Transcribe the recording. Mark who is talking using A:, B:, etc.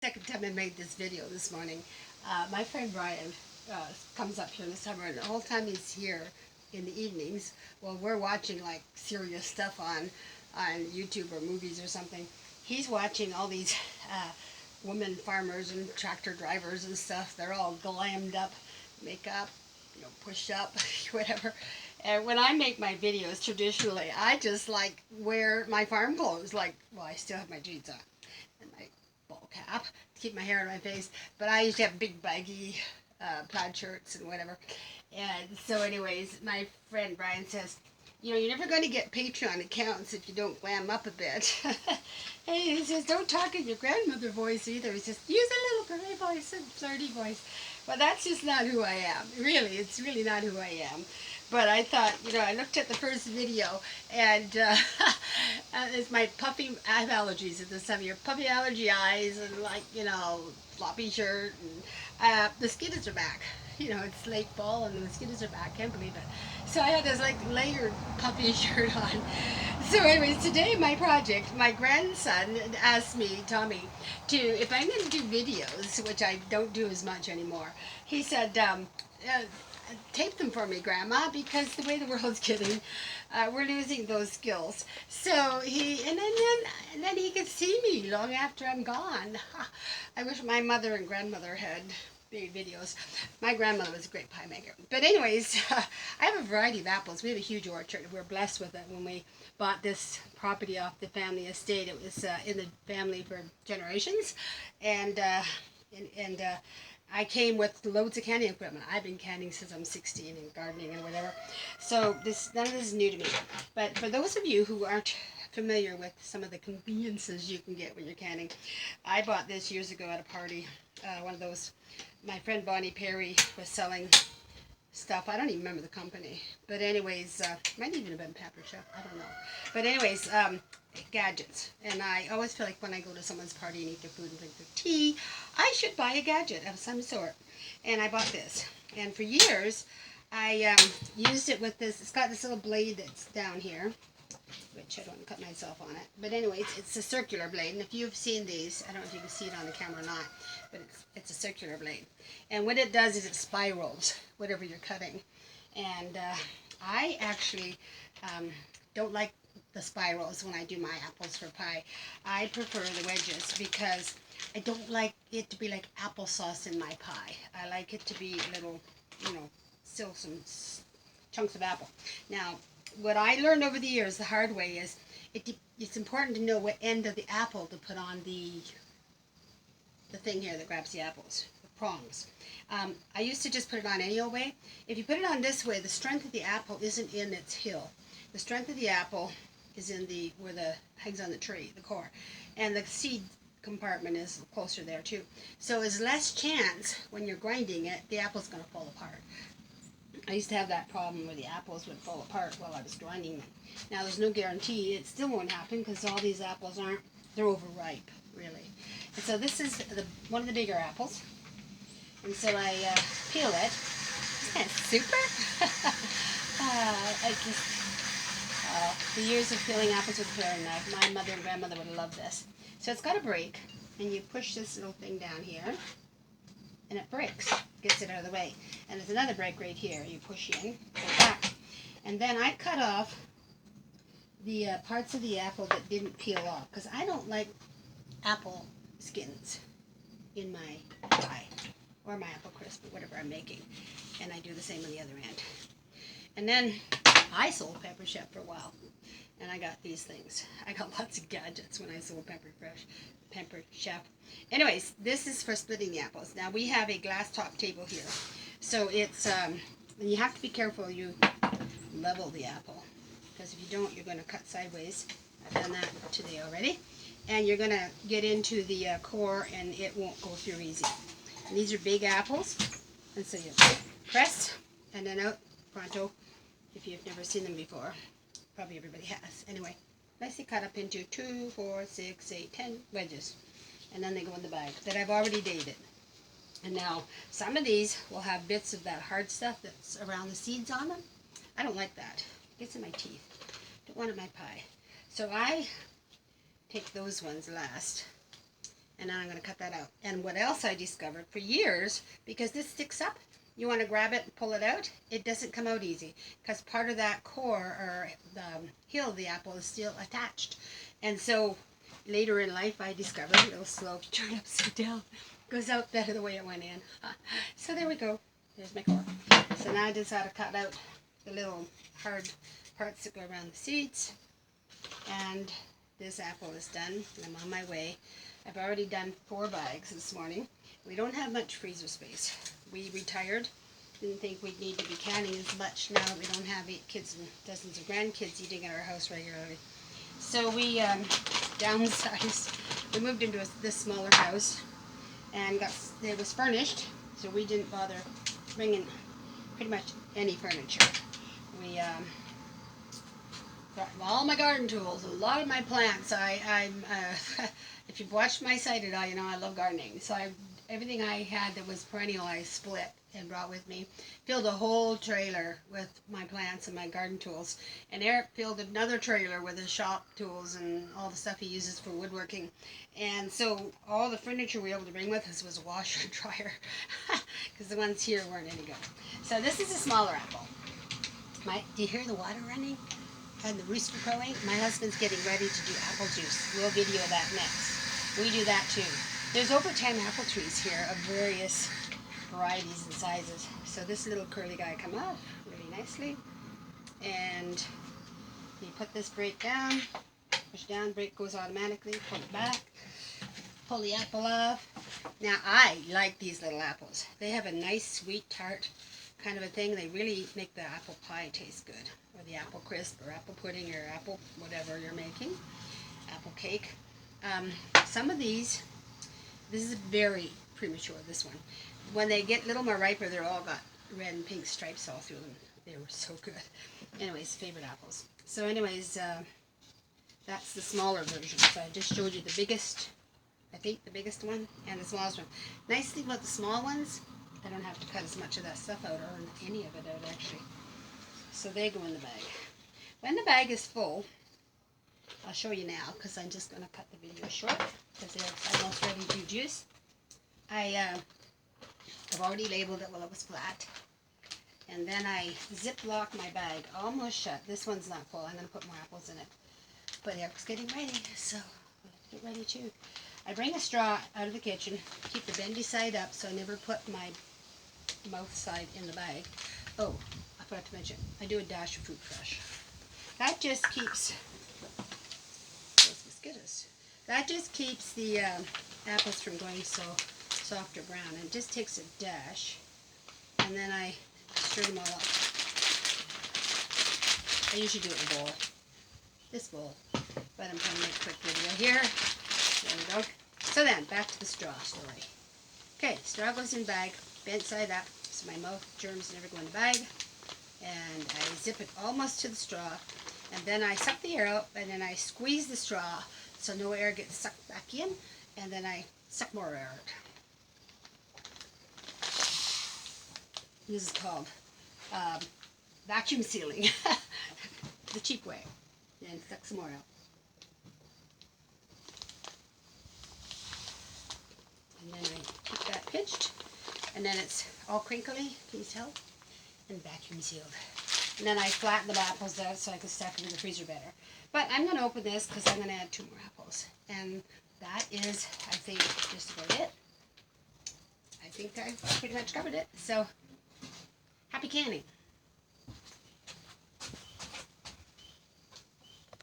A: Second time I made this video this morning. My friend Brian comes up here in the summer, and the whole time he's here in the evenings, well, we're watching like serious stuff on YouTube or movies or something. He's watching all these women farmers and tractor drivers and stuff. They're all glammed up, makeup, push up, whatever. And when I make my videos, traditionally, I just like wear my farm clothes. Like, well, I still have my jeans on and my ball cap to keep my hair on my face. But I used to have big baggy plaid shirts and whatever. And so, anyways, my friend Brian says, you're never going to get Patreon accounts if you don't glam up a bit. And he says, don't talk in your grandmother voice either. He says, use a little girly voice and flirty voice. Well, that's just not who I am. Really, it's really not who I am. But I thought, I looked at the first video, and it's my puffy, I have allergies at this time of year, puffy allergy eyes, and floppy shirt, and the mosquitoes are back. It's late fall, and the mosquitoes are back. Can't believe it. So I had this layered puffy shirt on. So anyways, today my project, my grandson asked me, Tommy, if I'm going to do videos, which I don't do as much anymore, he said, tape them for me, Grandma, because the way the world's getting, we're losing those skills. So and then he could see me long after I'm gone. I wish my mother and grandmother had made videos. My grandmother was a great pie maker. But anyways, I have a variety of apples. We have a huge orchard. We're blessed with it. When we bought this property off the family estate, it was in the family for generations, and I came with loads of canning equipment. I've been canning since I'm 16 and gardening and whatever. So none of this is new to me. But for those of you who aren't familiar with some of the conveniences you can get when you're canning, I bought this years ago at a party. One of those, my friend Bonnie Perry was selling stuff. I don't even remember the company. But anyways, might even have been Pepper Chef. I don't know. But anyways, gadgets. And I always feel like when I go to someone's party and eat their food and drink their tea, I should buy a gadget of some sort. And I bought this. And for years, I used it with this. It's got this little blade that's down here, which I don't want to cut myself on it. But anyways, it's a circular blade. And if you've seen these, I don't know if you can see it on the camera or not, but it's a circular blade. And what it does is it spirals whatever you're cutting. And I actually don't like the spirals when I do my apples for pie. I prefer the wedges because I don't like it to be like applesauce in my pie. I like it to be little, still some chunks of apple. Now, what I learned over the years the hard way is it's important to know what end of the apple to put on the thing here that grabs the apples, the prongs. I used to just put it on any old way. If you put it on this way, the strength of the apple isn't in its hill. The strength of the apple is in where the hangs on the tree, the core, and the seed compartment is closer there too. So there's less chance when you're grinding it, the apple's going to fall apart. I used to have that problem where the apples would fall apart while I was grinding them. Now there's no guarantee it still won't happen because all these apples they're overripe, really. And so this is one of the bigger apples. And so I peel it. Isn't that super? The years of peeling apples with a paring knife, my mother and grandmother would love this. So it's got a break, and you push this little thing down here, and it breaks, gets it out of the way. And there's another break right here. You push in, go back. And then I cut off the parts of the apple that didn't peel off, because I don't like apple skins in my pie, or my apple crisp, or whatever I'm making. And I do the same on the other end. And then I sold Pepper Chef for a while, and I got these things. I got lots of gadgets when I sold Pepper Chef. Anyways, this is for splitting the apples. Now we have a glass top table here, so it's and you have to be careful you level the apple, because if you don't, you're going to cut sideways. I've done that today already, and you're going to get into the core, and it won't go through easy. And these are big apples, and so you press and then out pronto. If you've never seen them before, probably everybody has. Anyway, nicely cut up into 2, 4, 6, 8, 10 wedges. And then they go in the bag that I've already dated. And now, some of these will have bits of that hard stuff that's around the seeds on them. I don't like that. It gets in my teeth. Don't want it in my pie. So I take those ones last. And then I'm going to cut that out. And what else I discovered for years, because this sticks up, you want to grab it and pull it out, it doesn't come out easy because part of that core or the heel of the apple is still attached. And so later in life I discovered it'll slowly turn upside down. Goes out better the way it went in. So there we go. There's my core. So now I just got to cut out the little hard parts that go around the seeds. And this apple is done. I'm on my way. I've already done 4 bags this morning. We don't have much freezer space. We retired. Didn't think we'd need to be canning as much now that we don't have 8 kids and dozens of grandkids eating at our house regularly. So we downsized. We moved into this smaller house and it was furnished, so we didn't bother bringing pretty much any furniture. We got all my garden tools, a lot of my plants. If you've watched my site at all, you know I love gardening. So everything I had that was perennial, I split and brought with me. Filled a whole trailer with my plants and my garden tools. And Eric filled another trailer with his shop tools and all the stuff he uses for woodworking. And so all the furniture we were able to bring with us was a washer and dryer, because the ones here weren't any good. So this is a smaller apple. Do you hear the water running? And the rooster crowing? My husband's getting ready to do apple juice. We'll video that next. We do that too. There's over 10 apple trees here of various varieties and sizes. So this little curly guy come off really nicely. And you put this brake down, push down, brake goes automatically, pull it back, pull the apple off. Now I like these little apples. They have a nice sweet tart kind of a thing. They really make the apple pie taste good, or the apple crisp, or apple pudding, or apple whatever you're making, apple cake. Some of these, this is very premature, this one. When they get a little more riper, they're all got red and pink stripes all through them. They were so good. Anyways, favorite apples. So anyways, that's the smaller version. So I just showed you the biggest, I think the biggest one, and the smallest one. Nice thing about the small ones, I don't have to cut as much of that stuff out, or any of it out actually. So they go in the bag. When the bag is full, I'll show you now, because I'm just going to cut the video short, because they're almost ready to juice. I've already labeled it while it was flat. And then I ziplock my bag almost shut. This one's not full. I'm going to put more apples in it. But Eric's getting ready, so we'll have to get ready too. I bring a straw out of the kitchen, keep the bendy side up so I never put my mouth side in the bag. Oh, I forgot to mention, I do a dash of fruit fresh. That just keeps, those mosquitoes, that just keeps the apples from going so soft or brown. And it just takes a dash, and then I stir them all up. I usually do it in a bowl, this bowl, but I'm trying to make a quick video here. There we go. So then, back to the straw story. Okay, straw goes in bag, bent side up, so my mouth germs never go in the bag. And I zip it almost to the straw, and then I suck the air out, and then I squeeze the straw so no air gets sucked back in, and then I suck more air out. This is called vacuum sealing, the cheap way. And suck some more out. And then I keep that pinched, and then it's all crinkly, can you tell? And vacuum sealed. And then I flatten the apples out so I can stack them in the freezer better. But I'm going to open this because I'm going to add 2 more apples. And that is, I think, just about it. I think I pretty much covered it. So, happy canning.